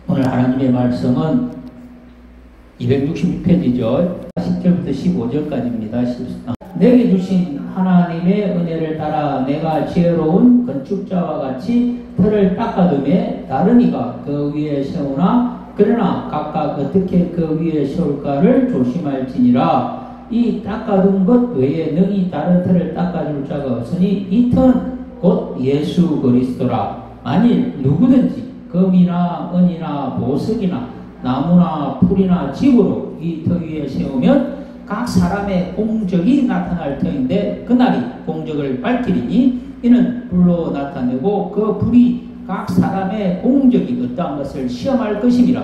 오늘 하나님의 말씀은 266페이지죠. 10절부터 15절까지입니다. 내게 주신 하나님의 은혜를 따라 내가 지혜로운 건축자와 같이 틀을 닦아둠에 다른 이가 그 위에 세우나 그러나 각각 어떻게 그 위에 세울까를 조심할지니라. 이 닦아둔 것 외에 능히 다른 틀을 닦아줄 자가 없으니 이 튼 곧 예수 그리스도라. 만일 누구든지 금이나 은이나 보석이나 나무나 풀이나 집으로 이 터 위에 세우면 각 사람의 공적이 나타날 터인데 그날이 공적을 밝히리니 이는 불로 나타내고 그 불이 각 사람의 공적이 어떠한 것을 시험할 것임이라.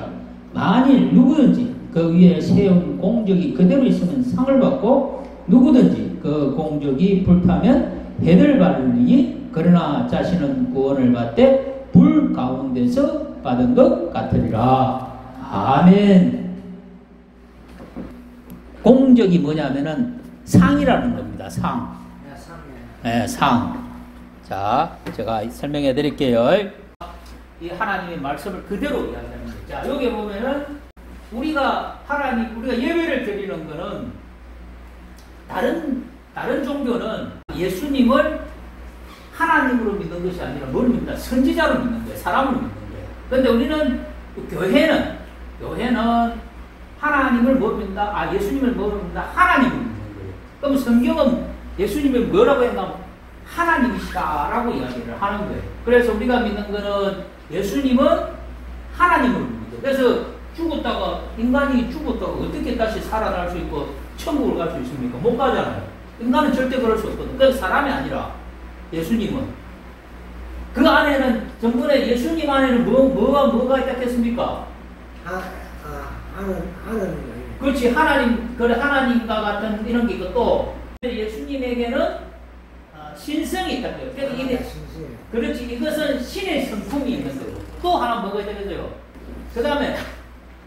만일 누구든지 그 위에 세운 공적이 그대로 있으면 상을 받고 누구든지 그 공적이 불타면 해를 받으니 그러나 자신은 구원을 받되 불 가운데서 받은 것 같으리라. 아멘. 공적이 뭐냐면은 상이라는 겁니다. 상. 네, 상. 자, 제가 설명해 드릴게요. 이 하나님의 말씀을 그대로 이야기하는 거죠. 자, 여기 보면은 우리가 예배를 드리는 거는 다른 종교는 예수님을 하나님으로 믿는 것이 아니라 뭘 믿는다? 선지자로 믿는 거예요. 사람으로 믿는 거예요. 그런데 우리는 교회는 하나님을 뭐 믿는다? 예수님을 뭐 믿는다? 하나님을 믿는 거예요. 그럼 성경은 예수님을 뭐라고 했나? 하나님이시다라고 이야기를 하는 거예요. 그래서 우리가 믿는 거는 예수님은 하나님을 믿는 거예요. 그래서 인간이 죽었다가 어떻게 다시 살아날 수 있고 천국을 갈 수 있습니까? 못 가잖아요. 인간은 절대 그럴 수 없거든. 그래서 사람이 아니라 예수님은 그 안에는 전번에 예수님 안에는 뭐가 있다 했습니까? 그렇지. 하나님과 같은 이런 게 있고 또 예수님에게는 신성이 있다고요. 그렇지. 이것은 신의 성품이 있는 거예요. 또 하나 뭐가 있다고요? 그 다음에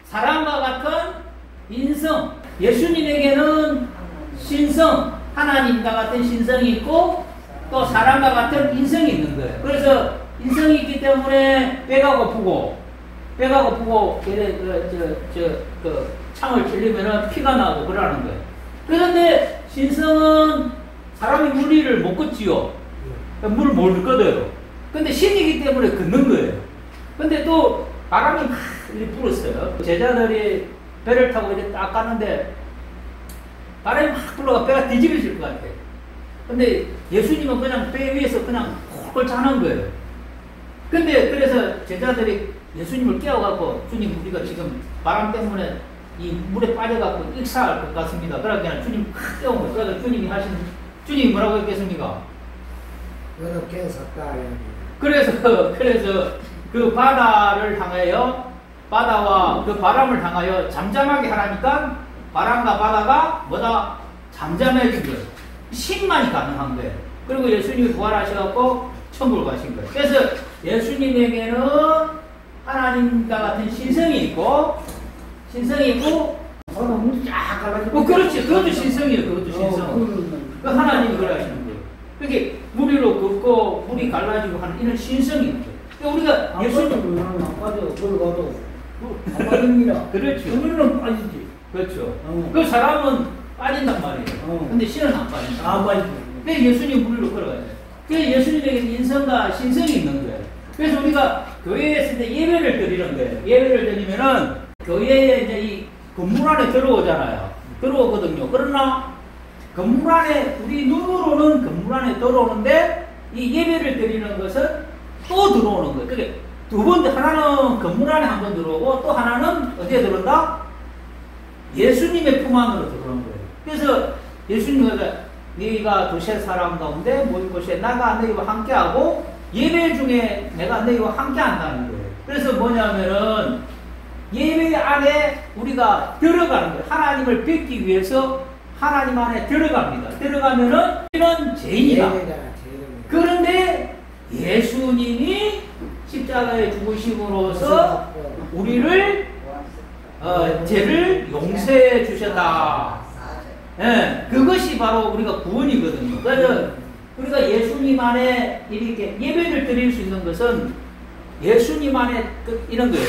사람과 같은 인성. 예수님에게는 신성, 하나님과 같은 신성이 있고 또 사람과 같은 인성이 있는 거예요. 그래서 인성이 있기 때문에 배가 고프고 창을 찔리면 피가 나고 그러는 거예요. 그런데 신성은 사람이 물리를 못 걷지요. 물을 못 걷어요. 근데 신이기 때문에 걷는 거예요. 근데 또 바람이 막 불었어요. 제자들이 배를 타고 이제 딱 가는데 바람이 막 불러가 배가 뒤집어질 것 같아요. 근데 예수님은 그냥 배 위에서 그냥 홀 자는 거예요. 근데 그래서 제자들이 예수님을 깨워갖고 주님 우리가 지금 바람 때문에 이 물에 빠져갖고 익사할 것 같습니다. 그러니까 그냥 주님 확 깨운 거예요. 그래서 주님이 뭐라고 했겠습니까? 너는 깨었다. 그래서 그 바다와 그 바람을 향하여 잠잠하게 하라니까 바람과 바다가 뭐다? 잠잠해진 거예요. 신만이 가능한 거예요. 그리고 예수님이 부활하셔갖고 천국을 가신 거예요. 그래서 예수님에게는 하나님과 같은 신성이 있고 물이 쫙 가가지고 그렇지. 그것도 신성이에요. 그것도 신성. 그 하나님이 그래 하시는 거예요. 그게 물위로 긋고 물이 갈라지고 하는 이런 신성이 있죠. 우리가 예수님 안 빠져. 물 가도 안 빠집니다. 그렇죠. 우리는 빠지지. 그렇죠. 그 사람은 빠진단 말이에요. 근데 신은 안 빠진다. 안 빠지죠. 그래서 예수님 물로 걸어가야 돼요. 그래서 예수님에게 인성과 신성이 있는 거예요. 그래서 우리가 교회에 있을 때 예배를 드리는 거예요. 예배를 드리면은 교회에 이제 이 건물 안에 들어오거든요. 그러나 건물 안에 우리 눈으로는 건물 안에 들어오는데 이 예배를 드리는 것은 또 들어오는 거예요. 그게 두 번, 하나는 건물 안에 한 번 들어오고 또 하나는 어디에 들어온다? 예수님의 품 안으로 들어오는 거예요. 그래서 예수님이 네가 두세 사람 가운데 모인 곳에 나가 너희와 함께하고 예배 중에 내가 너희와 함께한다는 거예요. 그래서 뭐냐면은 예배 안에 우리가 들어가는 거예요. 하나님을 뵙기 위해서 하나님 안에 들어갑니다. 들어가면은 우리는 죄인이다. 그런데 예수님이 십자가에 죽으심으로써 우리를 죄를 용서해 주셨다. 예, 그것이 바로 우리가 구원이거든요. 그래서 우리가 예수님 안에 이렇게 예배를 드릴 수 있는 것은 예수님 안에 이런 거예요.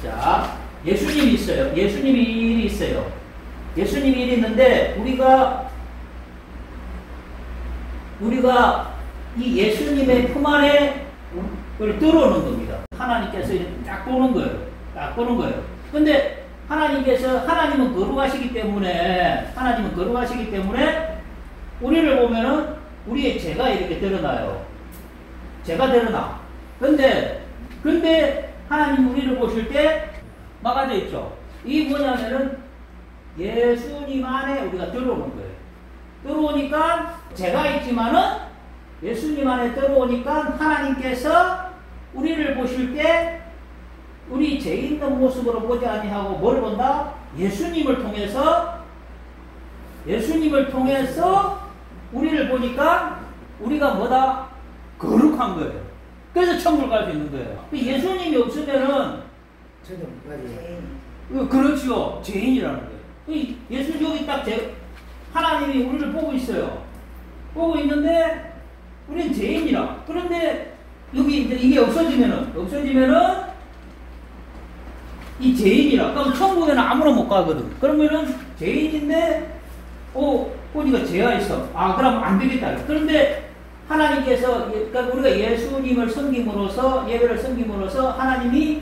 자, 예수님이 있어요. 예수님이 일이 있어요. 예수님이 일이 있는데 우리가 이 예수님의 품 안에 들어오는 겁니다. 하나님께서 딱 보는 거예요. 딱 보는 거예요. 근데 하나님은 거룩하시기 때문에 우리를 보면은 우리의 죄가 이렇게 드러나요. 죄가 드러나. 근데 하나님 우리를 보실 때 막아져 있죠. 이 뭐냐면은 예수님 안에 우리가 들어오는 거예요. 들어오니까 죄가 있지만은 예수님 안에 들어오니까 하나님께서 우리를 보실 때 우리 죄 있는 모습으로 보지 아니하고 뭘 본다? 예수님을 통해서 우리를 보니까 우리가 뭐다? 거룩한 거예요. 그래서 천국을 갈 수 있는 거예요. 예수님이 없으면은 그렇죠. 죄인이라는 거예요. 예수 여기 딱 하나님이 우리를 보고 있어요. 보고 있는데 우리는 죄인이라. 그런데 여기 이제 이게 없어지면은 이 죄인이라. 그럼 천국에는 아무나 못 가거든. 그러면은 죄인인데 보니까 죄가 있어. 그럼 안 되겠다. 그런데 하나님께서, 그러니까 우리가 예수님을 섬김으로써, 예배를 섬김으로써 하나님이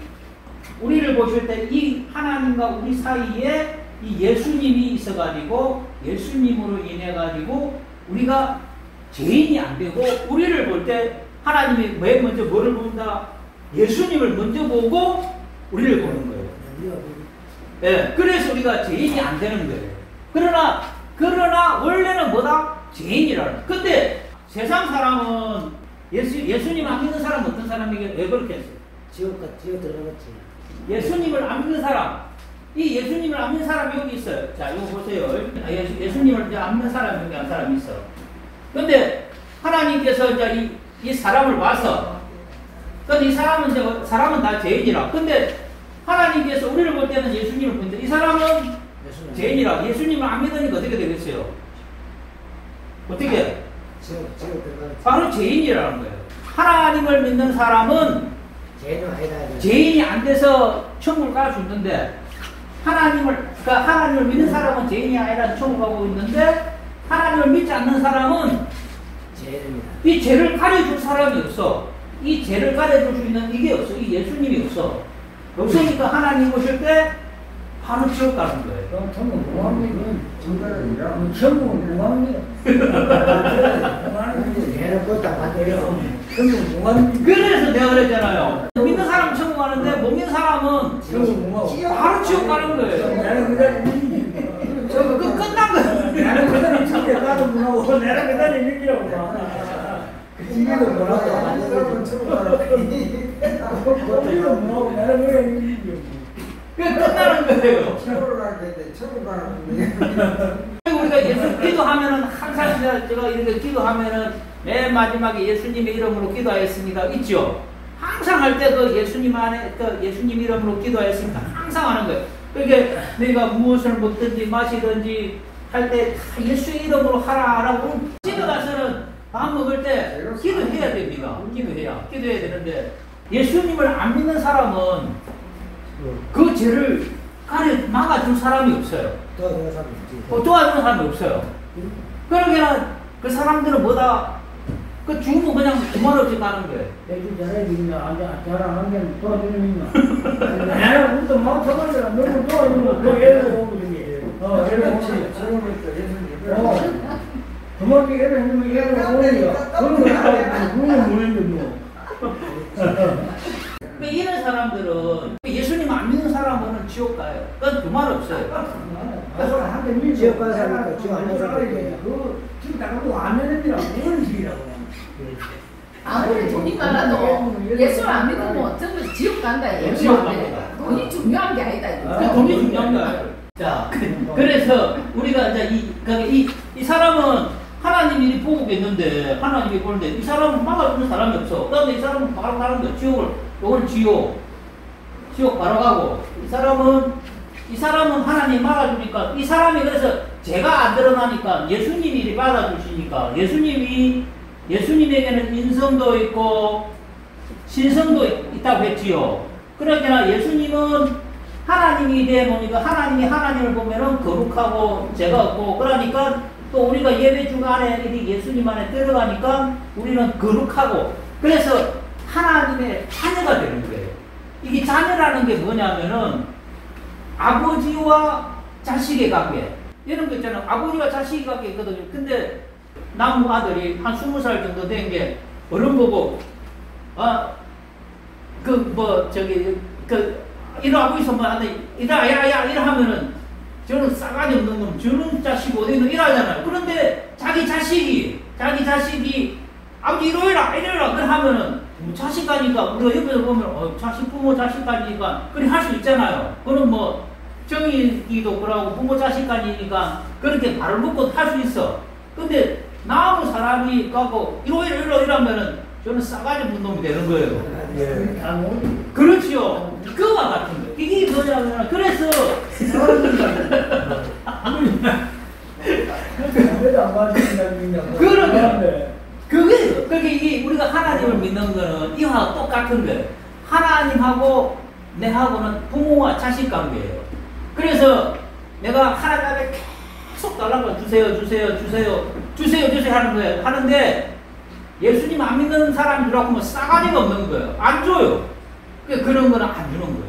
우리를 보실 때 이 하나님과 우리 사이에 이 예수님이 있어가지고 예수님으로 인해가지고 우리가 죄인이 안 되고 우리를 볼 때 하나님이 왜 먼저 뭐를 본다? 예수님을 먼저 보고 우리를 보는 거예요. 네, 그래서 우리가 죄인이 안 되는 거예요. 그러나 원래는 뭐다? 죄인이라는. 근데 세상 사람은 예수님 안 믿는 사람은 어떤 사람에게 왜 그렇게 했어요? 지옥 들어갔지. 예수님을 안 믿는 사람. 이 예수님을 안 믿는 사람이 여기 있어요. 자, 이거 보세요. 예수님을 이제 안 믿는 사람이 여기 한 사람이 있어. 근데 하나님께서 이제 이 사람을 봐서, 근데 이 사람은 다 죄인이라. 근데 하나님께서 우리를 볼 때는 예수님을 보는데 이 사람은 죄인이라. 예수님을 안 믿으니까 어떻게 되겠어요? 어떻게? 바로 죄인이라는 거예요. 하나님을 믿는 사람은 죄인이 안 돼서 천국을 갈 수 있는데 하나님을 믿는 사람은 죄인이 아니라 천국 가고 있는데 하나님을 믿지 않는 사람은 이 죄를 가려줄 사람이 없어. 이 죄를 가려줄 수 있는 이게 없어. 이 예수님이 없어. 없으니까 하나님 오실 때 바로 지옥 가는 거예요. 그럼 천국 무함이면 천국은 무함이야. 그래서 내가 그랬잖아요. 믿는 사람은 천국 가는데 못 믿는 사람은 바로 지옥 가는 거예요. 저거 끝난 거예요. 나는 그다음에 천국 가는 무하고 내가 그다음에 믿기라고 봐. 이게도 뭐라고 하는 천국 가라고. 이게도 뭐라고 내가 왜 믿기냐고. 끝나는 거예요. 천국을 가는데 천국 가는 우리가 예수 기도하면은 항상 제가 이렇게 기도하면은 맨 마지막에 예수님의 이름으로 기도하였습니다. 있죠? 항상 할 때 그 예수님 안에 예수님 이름으로 기도하였습니다. 항상 하는 거예요. 그러니까 내가 무엇을 먹든지 마시든지 할 때 다 예수의 이름으로 하라라고 집에 가서는 밥 먹을 때 기도해야 됩니다. 기도해야 되는데 예수님을 안 믿는 사람은 그 죄를 막아줄 사람이 없어요. 도와주는 사람이 없어요. 그러니까 그 사람들은 뭐다? 그 죽으면 그냥 그만 없이 가는 거예요. 내주 잘해주냐, 잘안 하면 도와주는 거야. 내가 우리도 막 저번에 너무 도와주는 거, 그 애를 오고 저기. 애를 오지. 그만큼 애를 해주면 애를 오니까. 그건 모르는데 뭐. 이런 사람들은 예수님 안 믿는 사람은 지옥 가요. 그건 그 말 없어요. 지옥 가는 사람이니까 지옥 안 가는 사람이니까. 지금 나가고 안 하는 데라 무슨 일이라고. 아무리 돈이 많아도 예수를 안 믿으면 전부 지옥 간다. 지옥 갑니다. 돈이 중요한 게 아니다. 그 돈이 중요한 거 아니에요. 자, 그래서 우리가 이제 이 사람은 하나님이 보고 있는데 하나님이 보는데 이 사람은 막아주는 사람이 없어. 그런데 이 사람은 바로 가는 거야. 요거는 지옥 바로 가고 이 사람은 하나님 막아주니까 이 사람이 그래서 죄가 안 드러나니까 예수님이 받아주시니까 예수님에게는 인성도 있고 신성도 있다고 했지요. 그러니까 예수님은 하나님이 되보니까 하나님이 하나님을 보면은 거룩하고 죄가 없고 그러니까 또 우리가 예배중 안에 예수님 안에 들어가니까 우리는 거룩하고 그래서 하나님의 자녀가 되는 거예요. 이게 자녀라는 게 뭐냐면은 아버지와 자식의 관계 이런 거 있잖아요. 아버지와 자식의 관계 있거든요. 근데 나무 아들이 한 20살 정도 된 게 어른 보고 이러하고 있으면 안 돼. 야야야 이러 하면은 저는 싸가지 없는 놈 저런 자식 어디 있는 이러잖아요. 그런데 자기 자식이 아버지 이러라 그래 하면은 뭐 자식가니까 우리가 옆에서 보면 자식 부모 자식가니까 그렇게 할 수 있잖아요. 그럼 뭐 정의기도 그러고 부모 자식가니까 그렇게 발을 묶고 할 수 있어. 근데 나하고 사람이 가고 이러면은 저는 싸가지 없는 놈이 되는 거예요. 그렇지요. 그와 같은 거. 이게 뭐냐면 그래서 그게 이게 우리가 하나님을 믿는 거는 이와 똑같은 거예요. 하나님하고 내하고는 부모와 자식 관계예요. 그래서 내가 하나님께 계속 달라고 주세요 하는 거예요. 하는데 예수님 안 믿는 사람이 주라고 하면 싸가지가 없는 거예요. 안 줘요. 그런 거는 안 주는 거예요.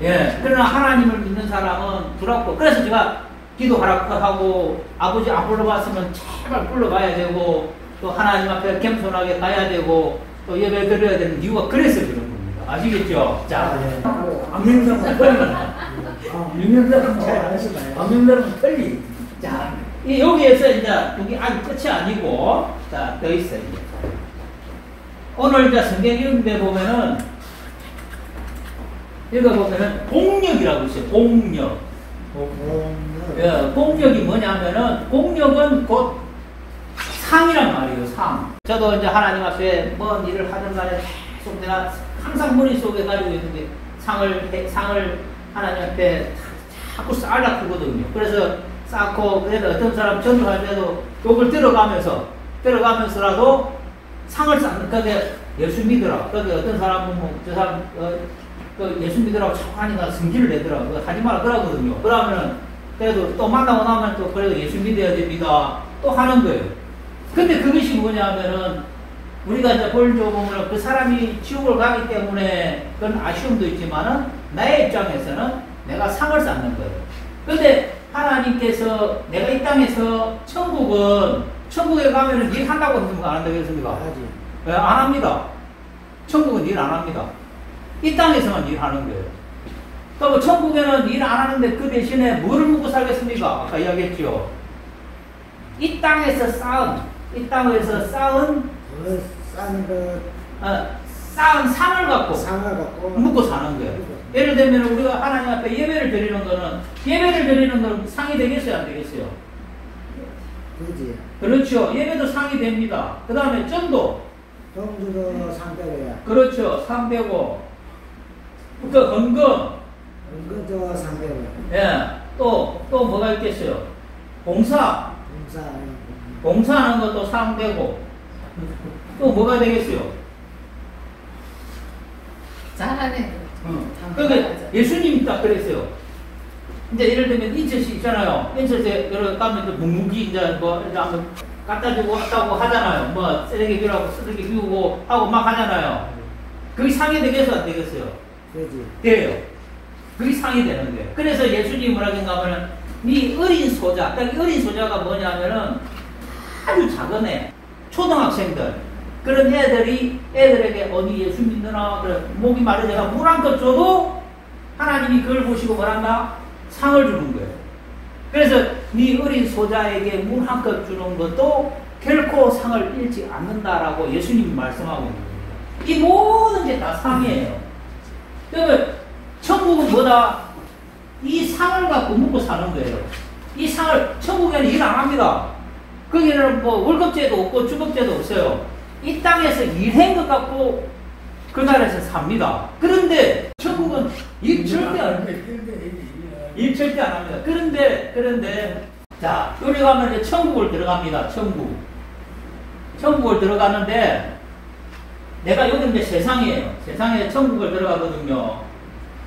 예. 그러나 하나님을 믿는 사람은 주라고. 그래서 제가 기도하라고 하고 아버지 안 불러봤으면 제발 불러가야 되고 또 하나님 앞에 겸손하게 가야 되고 또 예배 드려야 되는 이유가 그래서 그런 겁니다. 아시겠죠? 자, 안 믿는 사람은 틀리. 믿는 사람은 잘안 하시나요? 안 믿는 사람은 틀리. 자, 여기에서 이제 여기 아직 끝이 아니고 자, 더 있어요. 이제. 오늘 이제 성경 읽는데 보면은 읽어보면은 공력이라고 있어요. 공력. 예, 공력이 뭐냐면은 공력은 곧 상이란 말이에요. 상. 저도 이제 하나님 앞에 뭔 일을 하든 간에 계속 내가 항상 머릿속에 가지고 있는데 상을 하나님 앞에 자꾸 쌓으려고 하거든요. 그래서 쌓고 그래도 어떤 사람 전도할 때도 욕을 들어가면서라도 상을 쌓는 그게 예수 믿으라. 그게 어떤 사람은 뭐 저 사람 그 예수 믿으라고 자꾸 하니까 성질을 내더라. 그거 하지 마라 그러거든요. 그러면은 그래도 또 만나고 나면 또 그래도 예수 믿어야 됩니다. 또 하는 거예요. 근데 그것이 뭐냐면은 우리가 이제 본적으로 보면 그 사람이 지옥을 가기 때문에 그런 아쉬움도 있지만은 나의 입장에서는 내가 상을 쌓는 거예요. 근데 하나님께서 내가 이 땅에서 천국에 가면은 일 한다고 했습니까? 안 한다겠습니까? 네, 안 합니다. 천국은 일 안 합니다. 이 땅에서만 일하는 거예요. 그러니까 천국에는 일 안 하는데 그 대신에 뭐를 먹고 살겠습니까? 아까 이야기했죠. 이 땅에서 쌓은 상을 갖고 먹고 사는 거예요. 예를 들면 우리가 하나님 앞에 예배를 드리는 거는 상이 되겠어요? 안 되겠어요? 그렇지. 그렇죠. 예배도 상이 됩니다. 그 다음에 전도도 상대로야. 그렇죠. 상되고 그 헌금도 상대로. 예. 또 뭐가 있겠어요? 봉사하는 것도 상되고 또 뭐가 되겠어요? 잘하네. 그러니까 예수님이 딱 그랬어요. 이제 예를 들면 인천시 있잖아요. 인천시에 여러 가면 묵묵히 이제 뭐 이제 한번 갖다 주고 왔다고 하잖아요. 뭐 쓰레기 비우고 쓰레기 비우고 하고 막 하잖아요. 그게 상이 되겠어요? 안 되겠어요? 그렇지. 돼요. 그게 상이 되는 거예요. 그래서 예수님이 뭐라고 하면 이 어린 소자, 딱 어린 소자가 뭐냐면은 아주 작은 애, 초등학생들 그런 애들에게 어디 예수 믿느나 그래 목이 마르다가 물 한 컵 줘도 하나님이 그걸 보시고 뭐란다? 상을 주는 거예요. 그래서 네 어린 소자에게 물 한 컵 주는 것도 결코 상을 잃지 않는다라고 예수님이 말씀하고 있는 겁니다. 이 모든 게 다 상이에요. 그러면 천국은 뭐다? 이 상을 갖고 먹고 사는 거예요. 이 상을 천국에는 일 안 합니다. 거기는 뭐 월급제도 없고 주급제도 없어요. 이 땅에서 일한 것 갖고 그 나라에서 삽니다. 그런데 천국은 일 절대 안 합니다. 일 절대 안 합니다. 그런데 자 여기 가면 이제 천국을 들어갑니다. 천국을 들어가는데 내가 여기 이제 세상이에요. 세상에 천국을 들어가거든요.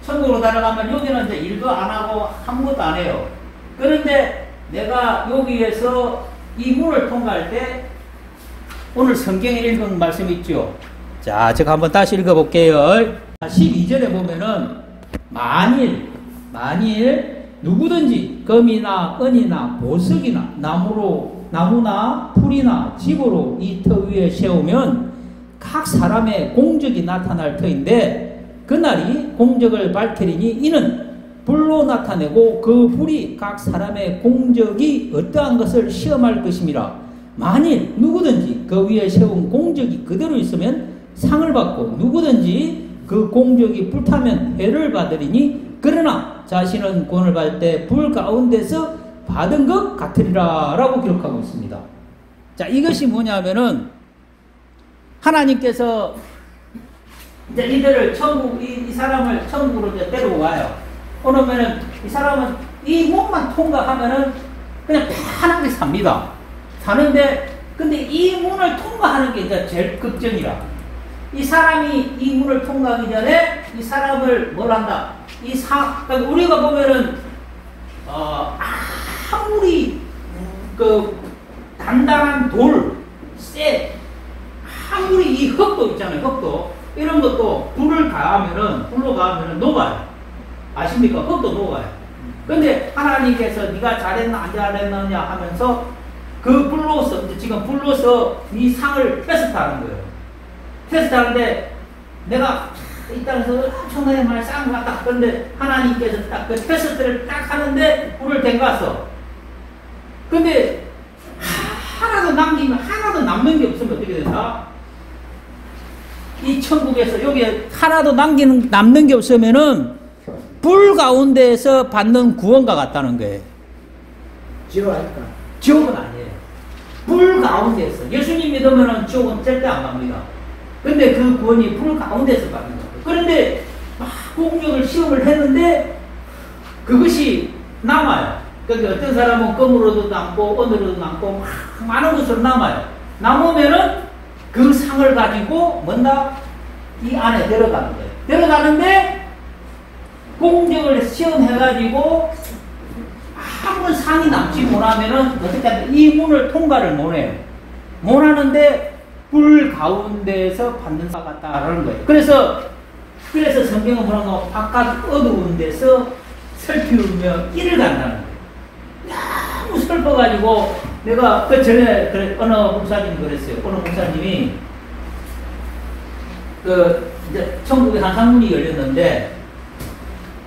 천국으로 들어가면 여기는 이제 일도 안 하고 아무것도 안 해요. 그런데 내가 여기에서 이 문을 통과할 때 오늘 성경에 읽은 말씀 있죠. 자, 제가 한번 다시 읽어볼게요. 12절에 보면은 만일 누구든지 금이나 은이나 보석이나 나무나 풀이나 집으로 이 터 위에 세우면 각 사람의 공적이 나타날 터인데 그날이 공적을 밝히리니 이는 불로 나타내고 그 불이 각 사람의 공적이 어떠한 것을 시험할 것임이라. 만일 누구든지 그 위에 세운 공적이 그대로 있으면 상을 받고 누구든지 그 공적이 불타면 해를 받으리니 그러나 자신은 구원을 받을 때 불 가운데서 받은 것 같으리라 라고 기록하고 있습니다. 자, 이것이 뭐냐면은 하나님께서 이제 이들을 이 사람을 천국으로 이제 데려와요. 그러면은 이 사람은 이 문만 통과하면은 그냥 편하게 삽니다. 사는데 근데 이 문을 통과하는 게 이제 제일 걱정이라. 이 사람이 이 문을 통과하기 전에 이 사람을 뭘 한다? 그러니까 우리가 보면은 아무리 그 단단한 돌, 아무리 이 흙도 있잖아요. 흙도 이런 것도 불로 가하면은 녹아요. 아십니까? 흙도 녹아요. 근데 하나님께서 네가 잘했나 안 잘했느냐 하면서 그 불로서 지금 불로서 이 상을 테스트하는 거예요. 테스트하는데 내가 이 땅에서 엄청나게 많이 쌓은 것 같다. 그런데 하나님께서 딱 그 테스트를 딱 하는데 불을 댕갔어. 근데 하나도 남는 게 없으면 어떻게 된다? 이 천국에서 여기에 하나도 남는 게 없으면은 불 가운데에서 받는 구원과 같다는 거예요. 지옥 아닐까? 지옥은 아니에요. 불 가운데에서. 예수님 믿으면은 지옥은 절대 안 갑니다. 근데 그 구원이 불 가운데서 받는 거예요. 그런데 막 공적을 시험을 했는데 그것이 남아요. 그러니까 어떤 사람은 금으로도 남고 은으로도 남고 막 많은 것으로 남아요. 남으면은 그 상을 가지고 이 안에 들어가는 거예요. 들어가는데 공적을 시험해가지고 아무 상이 남지 못하면은 어떻게 하면 이 문을 통과를 못해요. 못하는데 불 가운데서 받는 바 같다라는 거예요. 그래서 성경은 뭐라고 바깥 어두운 데서 슬피우며 이를 간다는 거예요. 너무 슬퍼가지고 내가 그 전에 어느 목사님이 그랬어요. 어느 목사님이 이제 천국에 한 상문이 열렸는데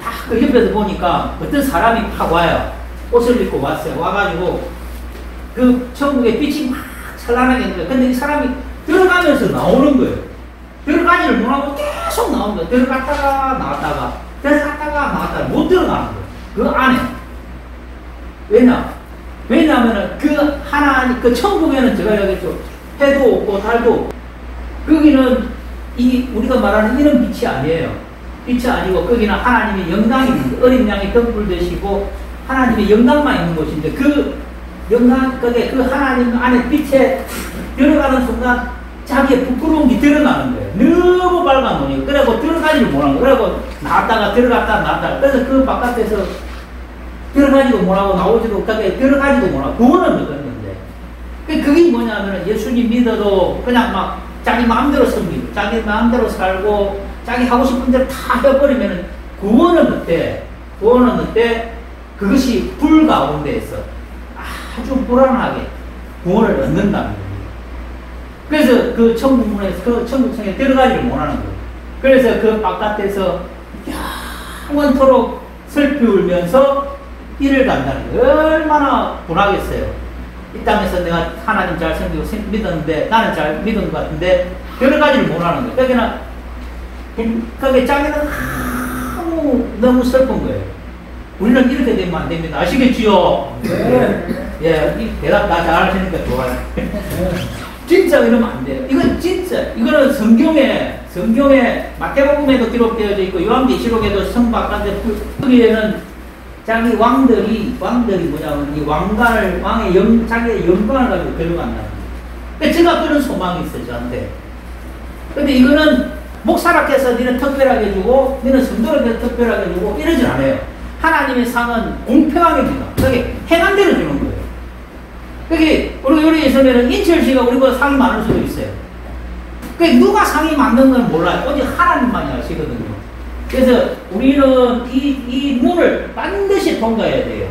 딱 그 옆에서 보니까 어떤 사람이 팍 와요. 옷을 입고 왔어요. 와가지고 그 천국의 빛이 막 찬란하게 있는 거예요. 근데 이 사람이 들어가면서 나오는 거예요. 들어가지를 못하고 계속 나오는 거예요. 들어갔다가 나왔다가 못 들어가는 거예요. 그 안에. 왜냐하면 그 천국에는 제가 얘기했죠. 해도 없고 달도 없고. 거기는 우리가 말하는 이런 빛이 아니에요. 빛이 아니고 거기는 하나님의 영광이 있는 거예요. 어린 양이 덤불 되시고 하나님의 영광만 있는 곳인데 그 하나님 안에 빛에 들어가는 순간 자기의 부끄러운 게 드러나는 거예요. 너무 빨간 눈이. 그래고 들어가지를 못하는 거예요. 그래고 나왔다가 들어갔다가. 그래서 그 바깥에서 들어가지도 못하고 나오지도 못하게 들어가지도 못하고 구원을 얻었는데 그게 뭐냐면 예수님 믿어도 그냥 막 자기 마음대로 섭니다. 자기 마음대로 살고 자기 하고 싶은 대로 다 해버리면 구원은 어때? 그것이 불 가운데에서 아주 불안하게 구원을 얻는다는 거예요. 그래서 그 천국문에서 그 천국성에 들어가지를 못하는 거예요. 그래서 그 바깥에서 영원토록 슬피 울면서 이를 간다는 거예요. 얼마나 분하겠어요. 이 땅에서 내가 하나님 잘 섬기고 믿었는데 나는 잘 믿은 것 같은데 들어가지를 못하는 거예요. 거기에 자기는 너무 슬픈 거예요. 우리는 이렇게 되면 안 됩니다. 아시겠지요? 네. 예, 이 대답 다 잘하시니까 좋아요. 진짜 이러면 안 돼요. 이건 진짜, 이거는 성경에 마태복음에도 기록되어져 있고 요한계시록에도 성박한데 거기에는 자기 왕들이 뭐냐면 이 자기의 영광을 가지고 데려간다는 거예요. 제가 그런 소망이 있어요, 저한테. 근데 이거는 목사라께서 너는 특별하게 해주고 너는 성도라께서 특별하게 해주고 이러진 않아요. 하나님의 상은 공평하게 줍니다. 그게 행한 대로 주는 거예요. 그게 우리가 여기 있으면 인철 씨가 우리보다 상이 많을 수도 있어요. 그게 누가 상이 많는 건 몰라요. 오직 하나님만이 아시거든요. 그래서 우리는 이 문을 반드시 통과해야 돼요.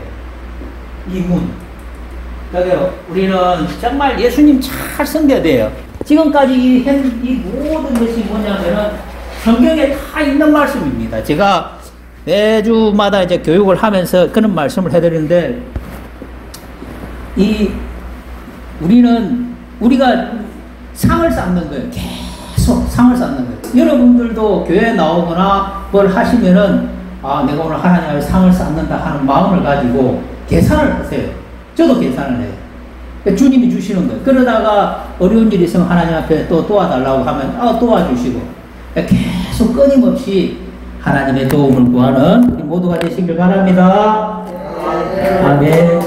이 문. 그러니까 우리는 정말 예수님 잘 섬겨야 돼요. 지금까지 이 모든 것이 뭐냐면은 성경에 다 있는 말씀입니다. 제가 매주마다 이제 교육을 하면서 그런 말씀을 해드리는데, 우리가 상을 쌓는 거예요. 계속 상을 쌓는 거예요. 여러분들도 교회에 나오거나 뭘 하시면은, 내가 오늘 하나님 앞에 상을 쌓는다 하는 마음을 가지고 계산을 하세요. 저도 계산을 해요. 주님이 주시는 거예요. 그러다가 어려운 일이 있으면 하나님 앞에 또 도와달라고 하면 도와주시고, 계속 끊임없이 하나님의 도움을 구하는 모두가 되시길 바랍니다. 아멘.